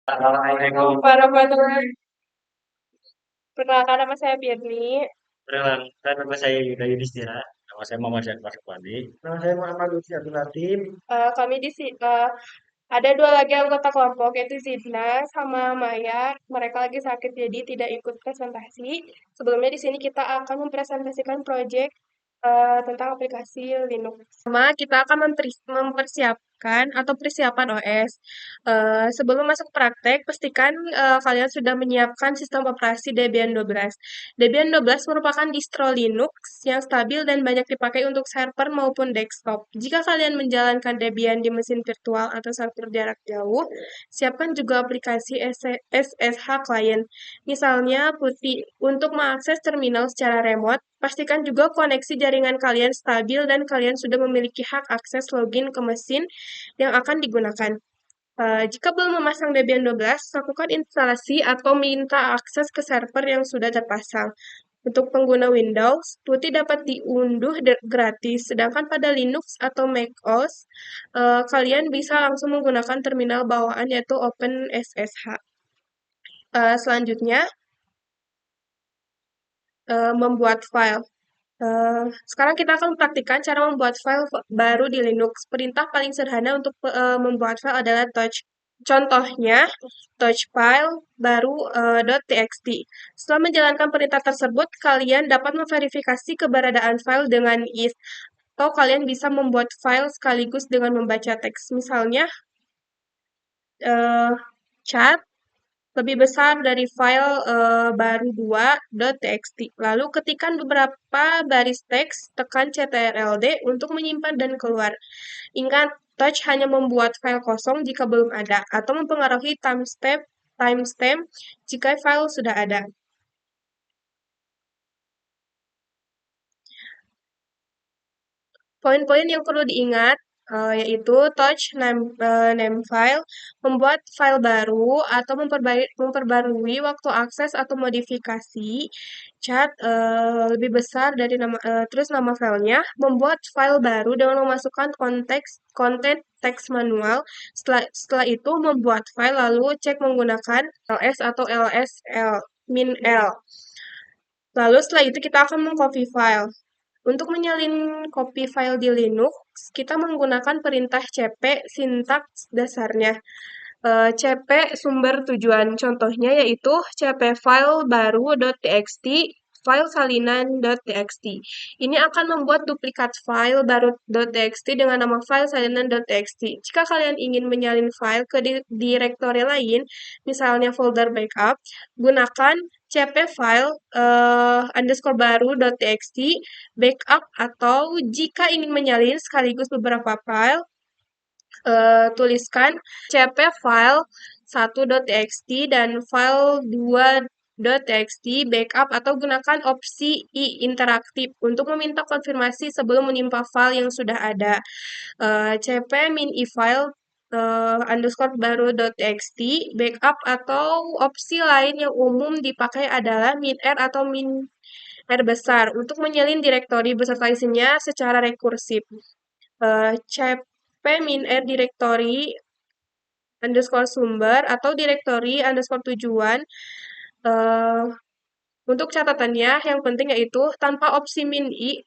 Assalamualaikum. Warahmatullahi. Perkenalkan nama saya Firly. Perkenalkan nama saya Yuda Yudhistira. Nama saya Muhammad Syarif Wadi. Nama saya Muhammad Lutfi Abdul Latif. Kami di sini ada dua lagi anggota kelompok yaitu Zidna sama Maya. Mereka lagi sakit jadi tidak ikut presentasi. Sebelumnya di sini kita akan mempresentasikan proyek tentang aplikasi Linux. Pertama, kita akan mempersiapkan atau persiapan OS. Sebelum masuk praktek, pastikan kalian sudah menyiapkan sistem operasi Debian 12. Debian 12 merupakan distro Linux yang stabil dan banyak dipakai untuk server maupun desktop. Jika kalian menjalankan Debian di mesin virtual atau server jarak jauh, siapkan juga aplikasi SSH client. Misalnya Putih, untuk mengakses terminal secara remote, pastikan juga koneksi jaringan kalian stabil dan kalian sudah memiliki hak akses login ke mesin yang akan digunakan. Jika belum memasang Debian 12, lakukan instalasi atau minta akses ke server yang sudah terpasang. Untuk pengguna Windows, Putih dapat diunduh gratis, sedangkan pada Linux atau macOS, kalian bisa langsung menggunakan terminal bawaan yaitu OpenSSH. Selanjutnya, membuat file. Sekarang kita akan praktikkan cara membuat file baru di Linux. Perintah paling sederhana untuk membuat file adalah touch. Contohnya, touch file baru .txt. Setelah menjalankan perintah tersebut, kalian dapat memverifikasi keberadaan file dengan is. Atau kalian bisa membuat file sekaligus dengan membaca teks. Misalnya, eh, chat lebih besar dari file baru 2.txt. Lalu ketikkan beberapa baris teks, tekan CTRL-D untuk menyimpan dan keluar. Ingat, touch hanya membuat file kosong jika belum ada, atau mempengaruhi timestamp jika file sudah ada. Poin-poin yang perlu diingat yaitu touch name file, membuat file baru atau memperbarui waktu akses atau modifikasi, chat lebih besar dari terus nama filenya, membuat file baru dengan memasukkan konten teks manual. Setelah itu membuat file lalu cek menggunakan ls atau lsl min l. Lalu setelah itu kita akan mengcopy file. Untuk menyalin copy file di Linux, kita menggunakan perintah cp sintaks dasarnya. Cp sumber tujuan contohnya yaitu cp file baru.txt file salinan.txt. Ini akan membuat duplikat file baru.txt dengan nama file salinan.txt. Jika kalian ingin menyalin file ke direktori lain, misalnya folder backup, gunakan cp file underscore baru.txt backup, atau jika ingin menyalin sekaligus beberapa file, tuliskan cp file 1.txt dan file 2.txt backup, atau gunakan opsi i interaktif untuk meminta konfirmasi sebelum menimpa file yang sudah ada. Cp min i file underscore baru.txt backup, atau opsi lain yang umum dipakai adalah min r atau min R besar untuk menyalin direktori beserta isinya secara rekursif. cp-min-r direktori underscore sumber atau direktori underscore tujuan. Uh, untuk catatannya, yang penting yaitu tanpa opsi min-i,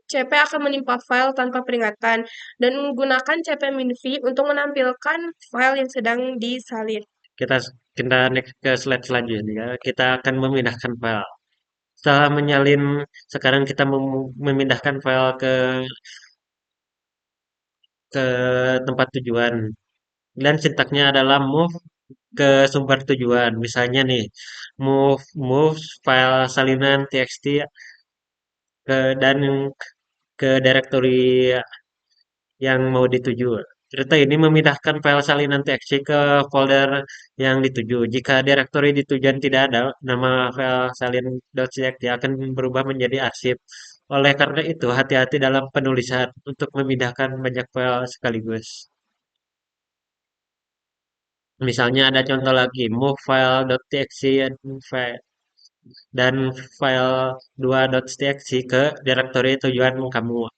CP akan menimpa file tanpa peringatan, dan menggunakan cp-min-v untuk menampilkan file yang sedang disalin. Kita kita next ke slide selanjutnya. Kita akan memindahkan file. Setelah menyalin, sekarang kita memindahkan file ke tempat tujuan. Dan sintaknya adalah move ke sumber tujuan. Misalnya nih, move file salinan txt dan ke directory yang mau dituju. Cerita ini memindahkan file salinan txt ke folder yang dituju. Jika direktori di tujuan tidak ada, nama file salin.txt akan berubah menjadi arsip. Oleh karena itu, hati-hati dalam penulisan untuk memindahkan banyak file sekaligus. Misalnya ada contoh lagi, move file.txt dan file 2.txt ke direktori tujuan kamu.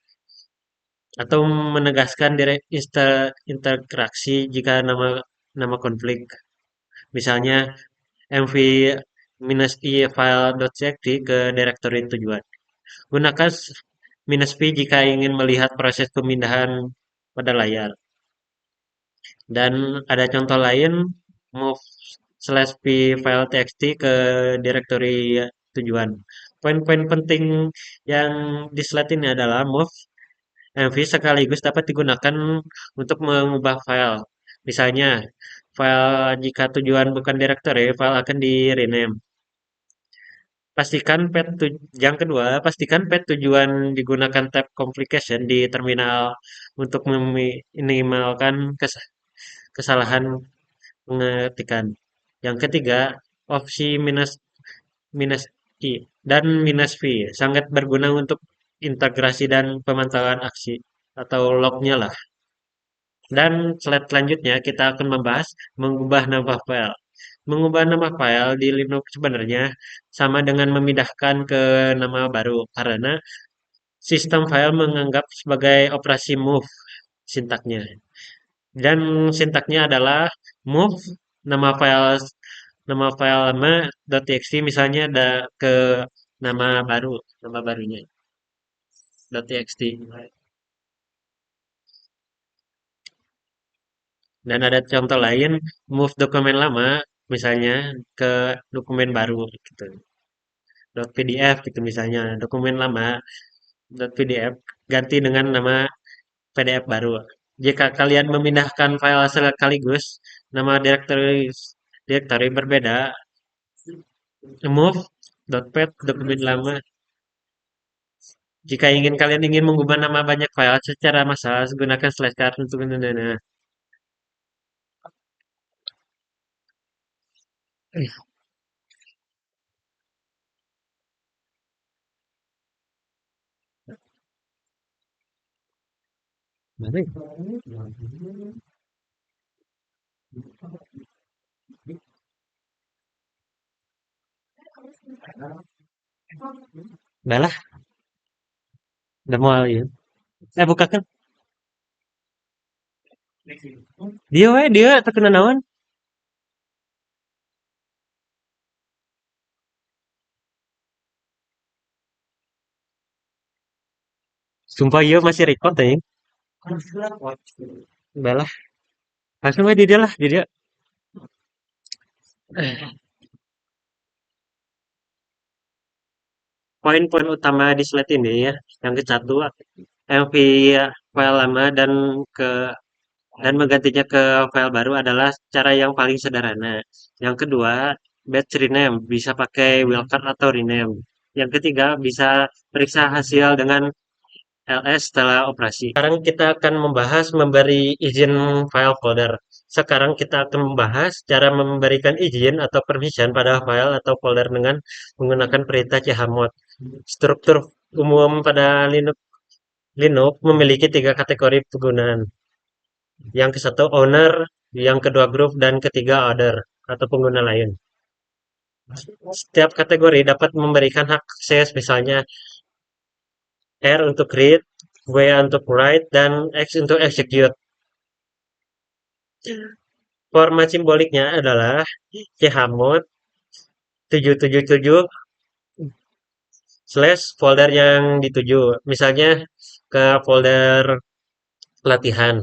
Atau menegaskan interaksi jika nama nama konflik. Misalnya mv-i file.txt ke direktori tujuan. Gunakan "-p" jika ingin melihat proses pemindahan pada layar. Dan ada contoh lain, move/p file txt ke direktori tujuan. Poin-poin penting yang di slide ini adalah move MV sekaligus dapat digunakan untuk mengubah file. Misalnya, jika tujuan bukan direktori, file akan di rename. Yang kedua, pastikan path tujuan digunakan tab complication di terminal untuk meminimalkan kesalahan pengetikan. Yang ketiga, opsi minus I dan minus V sangat berguna untuk integrasi dan pemantauan aksi atau lognya lah. Dan slide selanjutnya kita akan membahas mengubah nama file. Mengubah nama file di Linux sebenarnya sama dengan memindahkan ke nama baru karena sistem file menganggap sebagai operasi move sintaknya. Dan sintaknya adalah move nama file lama .txt misalnya ke nama barunya .txt. Dan ada contoh lain, move dokumen lama misalnya ke dokumen baru gitu. .pdf gitu misalnya, dokumen lama .pdf ganti dengan nama PDF baru. Jika kalian memindahkan file sekaligus, nama direktori berbeda, move.pet dokumen lama. Jika kalian ingin mengubah nama banyak file secara massal, gunakan slash card untuk Mana ya? Udah lah, udah mau ya. Bukakan. Dia terkena naon? Sumpah iya masih record ya. Udah lah, langsung aja di dia lah, di dia. Poin-poin utama di slide ini ya, yang ke satu, MV file lama ke dan menggantinya ke file baru adalah cara yang paling sederhana. Yang kedua, batch rename, bisa pakai wildcard atau rename. Yang ketiga, bisa periksa hasil dengan ls setelah operasi. Sekarang kita akan membahas memberi izin file folder. Sekarang kita akan membahas cara memberikan izin atau permission pada file atau folder dengan menggunakan perintah chmod. Struktur umum pada Linux memiliki tiga kategori penggunaan. Yang ke satu owner, yang kedua group, dan ketiga other atau pengguna lain. Setiap kategori dapat memberikan hak akses misalnya R untuk read, W untuk write, dan X untuk execute. Format simboliknya adalah chmod 777 slash folder yang dituju. Misalnya ke folder latihan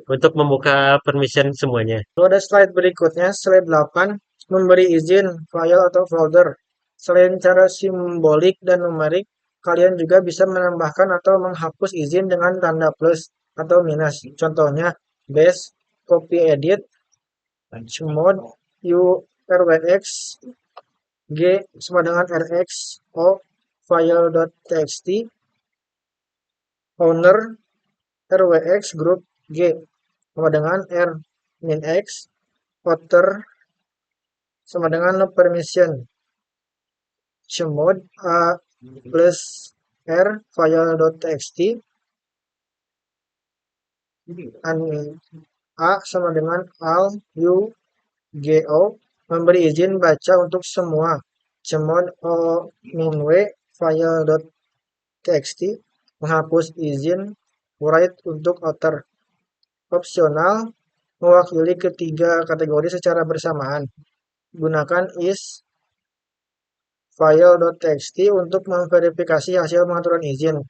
untuk membuka permission semuanya. Lalu ada slide berikutnya, slide 8, memberi izin file atau folder. Selain cara simbolik dan numerik, kalian juga bisa menambahkan atau menghapus izin dengan tanda plus atau minus. Contohnya, base, copy edit, chmod, u, rwx, g sama dengan rx, o, file.txt, owner, rwx, group, g sama dengan r min x, author sama dengan no permission, chmod a plus r file.txt, a sama dengan al u go, memberi izin baca untuk semua, chmod o min w file.txt, menghapus izin write untuk author. Opsional, mewakili ketiga kategori secara bersamaan. Gunakan is file.txt untuk memverifikasi hasil pengaturan izin.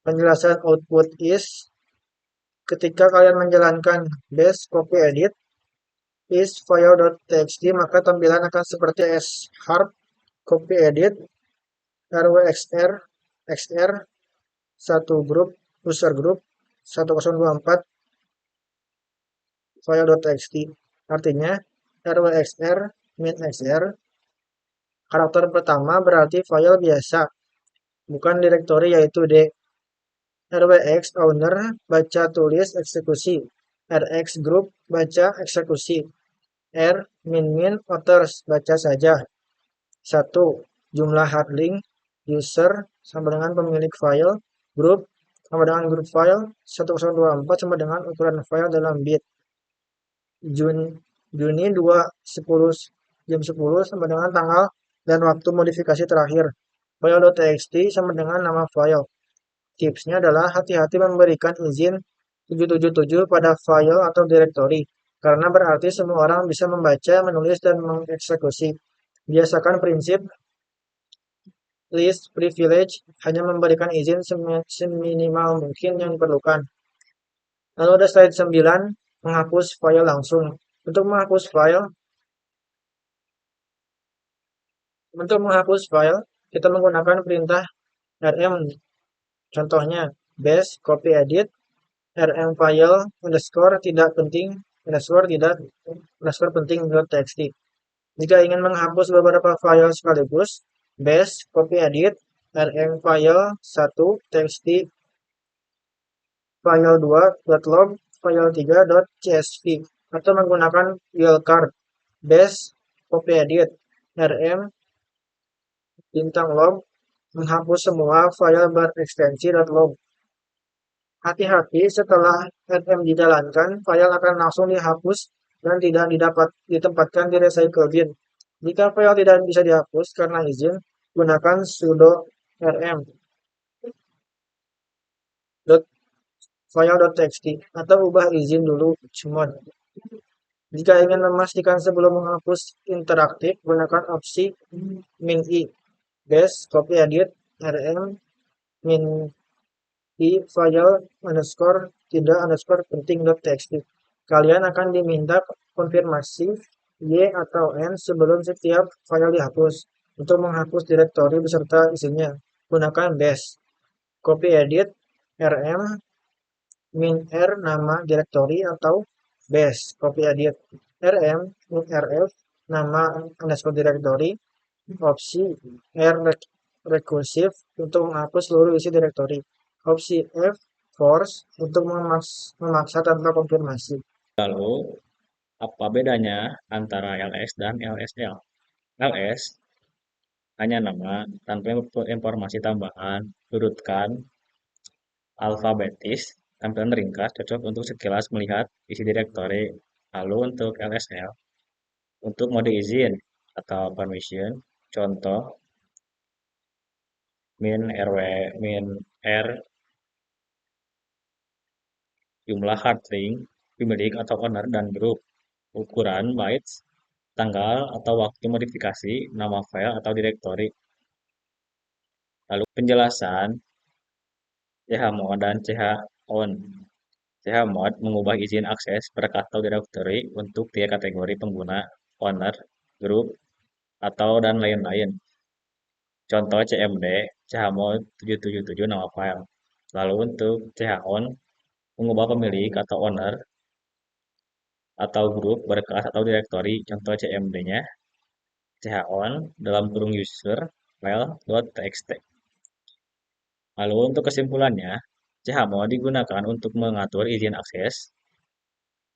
Penjelasan output is ketika kalian menjalankan bash copy edit is file.txt maka tampilan akan seperti sharp copy edit rwxr xr 1 grup user group 1024 file.txt. Artinya rwxr min xr karakter pertama berarti file biasa, bukan direktori yaitu D. rwx owner baca tulis eksekusi, rx group baca eksekusi, r min min authors baca saja. 1. Jumlah hard link user sama dengan pemilik file, group sama dengan group file, 1024 sama dengan ukuran file dalam bit. Juni 2 10 jam 10 sama dengan tanggal dan waktu modifikasi terakhir. File.txt sama dengan nama file. Tipsnya adalah hati-hati memberikan izin 777 pada file atau direktori, karena berarti semua orang bisa membaca, menulis, dan mengeksekusi. Biasakan prinsip least privilege, hanya memberikan izin seminimal mungkin yang diperlukan. Lalu ada slide 9, menghapus file langsung. Untuk menghapus file, kita menggunakan perintah rm. Contohnya, bash copy edit rm file underscore tidak penting underscore penting .txt. Jika ingin menghapus beberapa file sekaligus, bash copy edit rm file 1 txt file 2.log file 3.csv atau menggunakan wildcard bash copy edit rm bintang log menghapus semua file berekstensi .log. Hati-hati, setelah rm dijalankan, file akan langsung dihapus dan tidak ditempatkan di recycle bin. Jika file tidak bisa dihapus karena izin, gunakan sudo rm file.txt atau ubah izin dulu chmod. Jika ingin memastikan sebelum menghapus interaktif, gunakan opsi min i bash copy edit rm min i file underscore tidak underscore penting.txt. Kalian akan diminta konfirmasi y atau n sebelum setiap file dihapus. Untuk menghapus direktori beserta isinya, gunakan bash copy edit rm min r nama direktori atau bash copy edit rm min rf nama underscore direktori. Opsi r recursive untuk menghapus seluruh isi direktori. Opsi F force untuk memaksa tanpa konfirmasi. Lalu, apa bedanya antara ls dan lsl? ls hanya nama tanpa informasi tambahan, urutkan alfabetis, tampilan ringkas, cocok untuk sekilas melihat isi direktori. Lalu untuk lsl, untuk mode izin atau permission, contoh min r jumlah hard link, pemilik atau owner dan grup, ukuran bytes, tanggal atau waktu modifikasi, nama file atau direktori. Lalu penjelasan chmod dan chown. Chmod mengubah izin akses perangkat atau direktori untuk tiga kategori pengguna, owner, grup, atau dan lain-lain. Contoh cmd, chmod 777 nama file. Lalu untuk chown mengubah pemilik atau owner atau grup, berkelas atau direktori. Contoh cmd-nya chown dalam kurung user file.txt. Lalu untuk kesimpulannya, chmod digunakan untuk mengatur izin akses,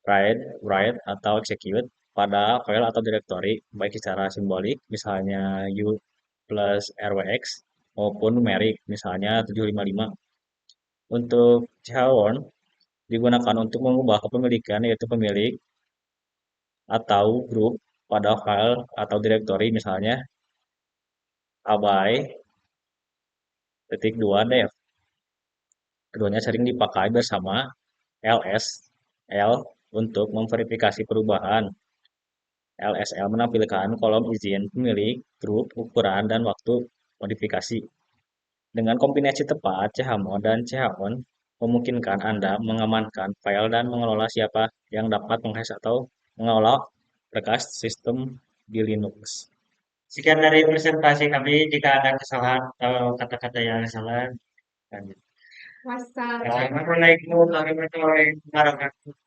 read, write, atau execute pada file atau direktori, baik secara simbolik, misalnya u plus rwx, maupun numerik, misalnya 755. Untuk chown digunakan untuk mengubah kepemilikan, yaitu pemilik atau grup pada file atau direktori, misalnya abay.2dev. Keduanya sering dipakai bersama ls, l, untuk memverifikasi perubahan. LSL menampilkan kolom izin pemilik, grup, ukuran, dan waktu modifikasi. Dengan kombinasi tepat chmod dan chown, memungkinkan Anda mengamankan file dan mengelola siapa yang dapat mengakses atau mengelola berkas sistem di Linux. Sekian dari presentasi kami. Jika ada kesalahan atau kata-kata yang salah, lanjut. Wassalam. Assalamualaikum warahmatullahi wabarakatuh.